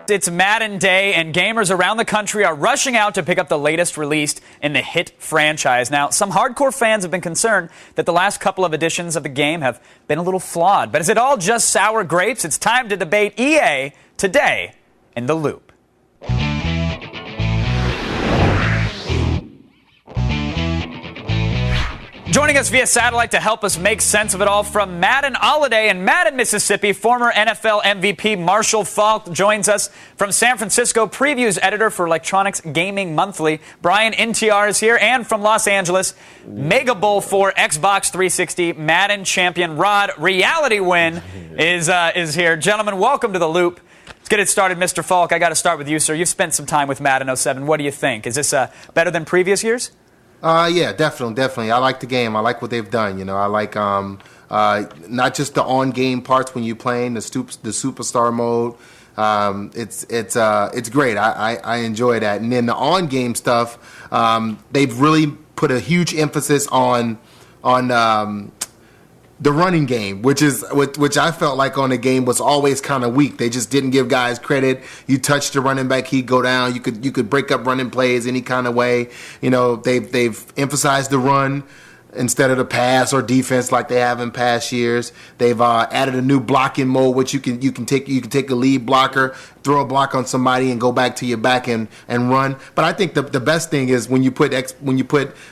It's Madden Day, and gamers around the country are rushing out to pick up the latest release in the hit franchise. Now, some hardcore fans have been concerned that the last couple of editions of the game have been a little flawed. But is it all just sour grapes? It's time to debate EA today in The Loop. Joining us via satellite to help us make sense of it all from Madden Holiday in Madden, Mississippi, former NFL MVP Marshall Faulk joins us from San Francisco, previews editor for Electronics Gaming Monthly. Brian NTR is here, and from Los Angeles, Mega Bowl for Xbox 360 Madden champion Rod Reality Win is here. Gentlemen, welcome to The Loop. Let's get it started. Mr. Faulk, I got to start with you, sir. You've spent some time with Madden 07. What do you think? Is this better than previous years? Yeah, definitely. I like the game. I like what they've done. You know, I like not just the on-game parts when you're playing the superstar mode. It's great. I enjoy that. And then the on-game stuff, they've really put a huge emphasis on the running game, which I felt like on the game was always kind of weak. They just didn't give guys credit. You touch the running back, he'd go down. You could break up running plays any kind of way. You know, they've emphasized the run instead of the pass or defense like they have in past years. They've added a new blocking mode, which you can take a lead blocker, throw a block on somebody, and go back to your back and run. But I think the best thing is when you put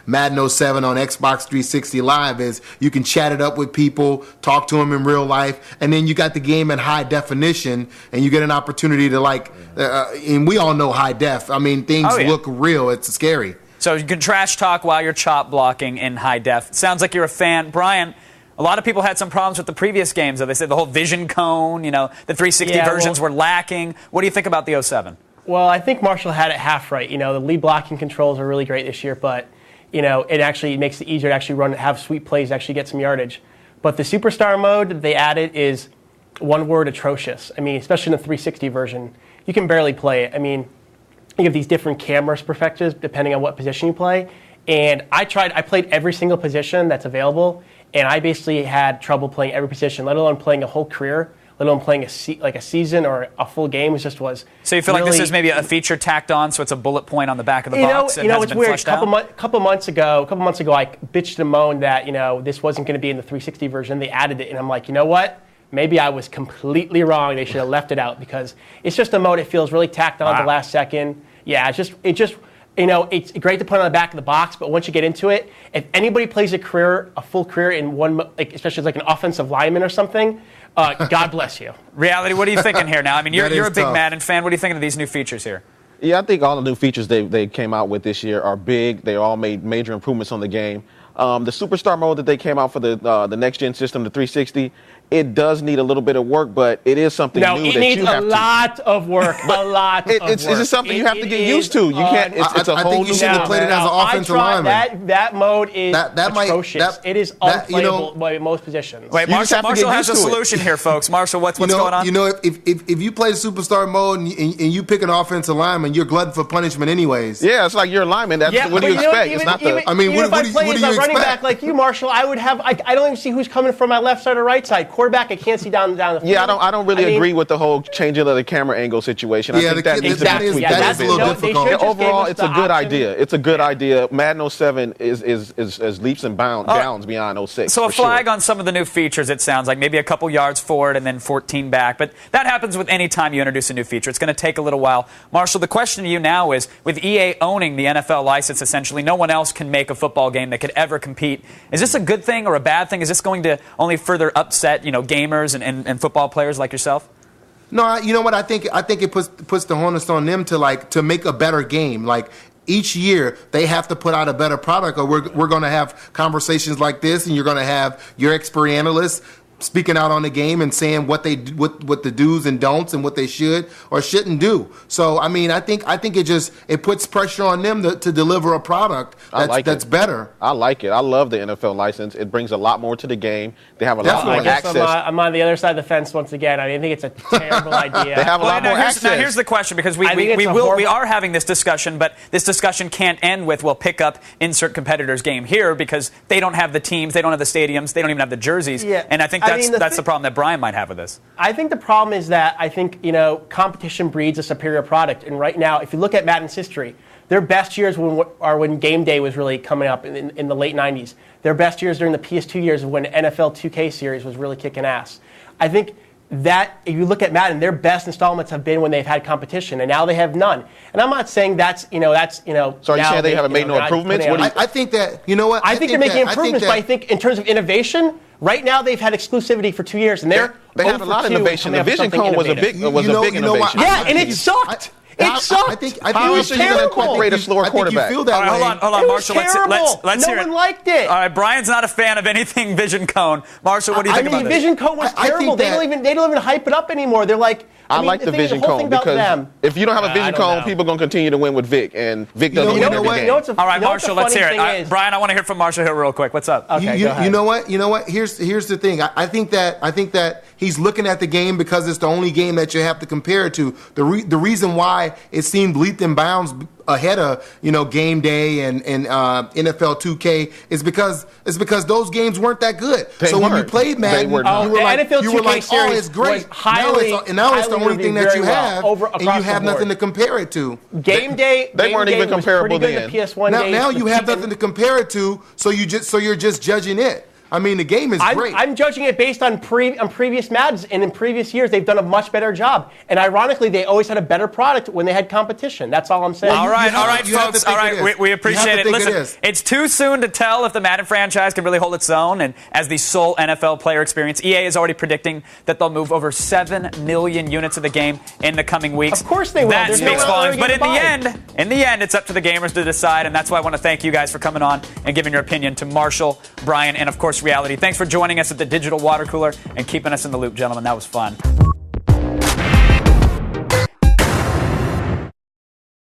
Madden 07 on Xbox 360 Live is you can chat it up with people, talk to them in real life, and then you got the game in high definition, and you get an opportunity to and we all know high def. I mean, things look real. It's scary. So you can trash talk while you're chop blocking in high def. Sounds like you're a fan. Brian, a lot of people had some problems with the previous games. They said the whole vision cone, the 360 versions were lacking. What do you think about the 07? Well, I think Marshall had it half right. The lead blocking controls are really great this year, but it actually makes it easier to actually have sweep plays, actually get some yardage. But the superstar mode that they added is one word: atrocious. I mean, especially in the 360 version, you can barely play it. I mean, you have these different camera perspectives depending on what position you play. And I played every single position that's available, and I basically had trouble playing every position, let alone playing a whole career, let alone playing a season or a full game. So you feel like this is maybe a feature tacked on, so it's a bullet point on the back of the box? It's weird. A couple months ago, I bitched and moaned that this wasn't going to be in the 360 version. They added it, and I'm like, you know what? Maybe I was completely wrong. They should have left it out because it's just a mode. It feels really tacked on at the last second. Yeah, it's great to put on the back of the box, but once you get into it, if anybody plays a full career in one, especially like an offensive lineman or something, God bless you. Reality, what are you thinking here now? I mean, you're a big Madden fan. What are you thinking of these new features here? Yeah, I think all the new features they came out with this year are big. They all made major improvements on the game. The superstar mode that they came out for the next-gen system, the 360, it does need a little bit of work, but it is something new that you have to... No, it needs a lot of work, It's just something you have to get used to. You can't... It's a whole new... I think you should have played it as an offensive lineman. That mode is atrocious. It is unplayable by most positions. Wait, Marshall has a solution here, folks. Marshall, what's going on? If you play the superstar mode and you pick an offensive lineman, you're glutton for punishment anyways. Yeah, it's like you're a lineman. What do you expect? It's not the... I mean, what do you expect? Running back like you, Marshall, I don't even see who's coming from my left side or right side. Quarterback, I can't see down the field. Yeah, I don't really agree with the whole changing of the camera angle situation. I think that needs to be tweaked a little difficult. Overall, it's a good idea. It's a good idea. Madden 07 is leaps and bounds beyond 06. So a flag on some of the new features, it sounds like. Maybe a couple yards forward and then 14 back. But that happens with any time you introduce a new feature. It's going to take a little while. Marshall, the question to you now is, with EA owning the NFL license, essentially, no one else can make a football game that could ever compete. Is this a good thing or a bad thing? Is this going to only further upset, gamers and football players like yourself? No, you know what? I think it puts the onus on them to make a better game. Like, each year they have to put out a better product, or we're going to have conversations like this, and you're going to have your expert analysts speaking out on the game and saying what the do's and don'ts and what they should or shouldn't do. So I mean, I think it puts pressure on them to deliver a product that's better. I like it. I love the NFL license. It brings a lot more to the game. They have a lot more access. I'm on the other side of the fence once again. I think it's a terrible idea. They have a lot more access. Now here's the question, because we are having this discussion, but this discussion can't end with we'll pick up insert competitor's game here, because they don't have the teams, they don't have the stadiums, they don't even have the jerseys. Yeah. And I think that's the problem that Brian might have with this. I think the problem is that competition breeds a superior product. And right now, if you look at Madden's history, their best years are when game day was really coming up in the late 90s. Their best years during the PS2 years when NFL 2K series was really kicking ass. I think that if you look at Madden, their best installments have been when they've had competition, and now they have none. And I'm not saying that's. So are you saying they haven't made no improvements? I think that what I think they're making improvements, but I think in terms of innovation, right now they've had exclusivity for 2 years, and they have a lot of innovation. The Vision Cone was a big innovation. Yeah, and it sucked. It sucked. How else are you going to incorporate a slower quarterback? You feel that way. Hold on, Marshall. Let's hear it. No one liked it. All right, Brian's not a fan of anything Vision Cone. Marshall, what do you think about this? Vision Cone was terrible. They don't even hype it up anymore. They're like. I like the Vision Cone because if you don't have a Vision Cone, people are going to continue to win with Vic, and Vic doesn't win every game. All right, Marshall, let's hear it. Brian, I want to hear from Marshall here real quick. What's up? Okay, go ahead. You know what? Here's the thing. I think that he's looking at the game because it's the only game that you have to compare it to. The reason why it seemed leaped and bounds ahead of game day and NFL 2K is because those games weren't that good. When you played Madden, you were like, oh, it's great. Now it's the only thing that you have, and you have nothing to compare it to. Game day, they weren't even comparable then. Now you have nothing to compare it to, so you're just judging it. I mean, the game is great. I'm judging it based on previous Maddens, and in previous years, they've done a much better job. And ironically, they always had a better product when they had competition. That's all I'm saying. All right, folks. All right, we appreciate it. Listen, it's too soon to tell if the Madden franchise can really hold its own. And as the sole NFL player experience, EA is already predicting that they'll move over 7 million units of the game in the coming weeks. Of course they will. That speaks volumes. But in the end, it's up to the gamers to decide. And that's why I want to thank you guys for coming on and giving your opinion to Marshall, Brian, and of course, Reality. Thanks for joining us at the Digital Water Cooler and keeping us in the loop, gentlemen. That was fun.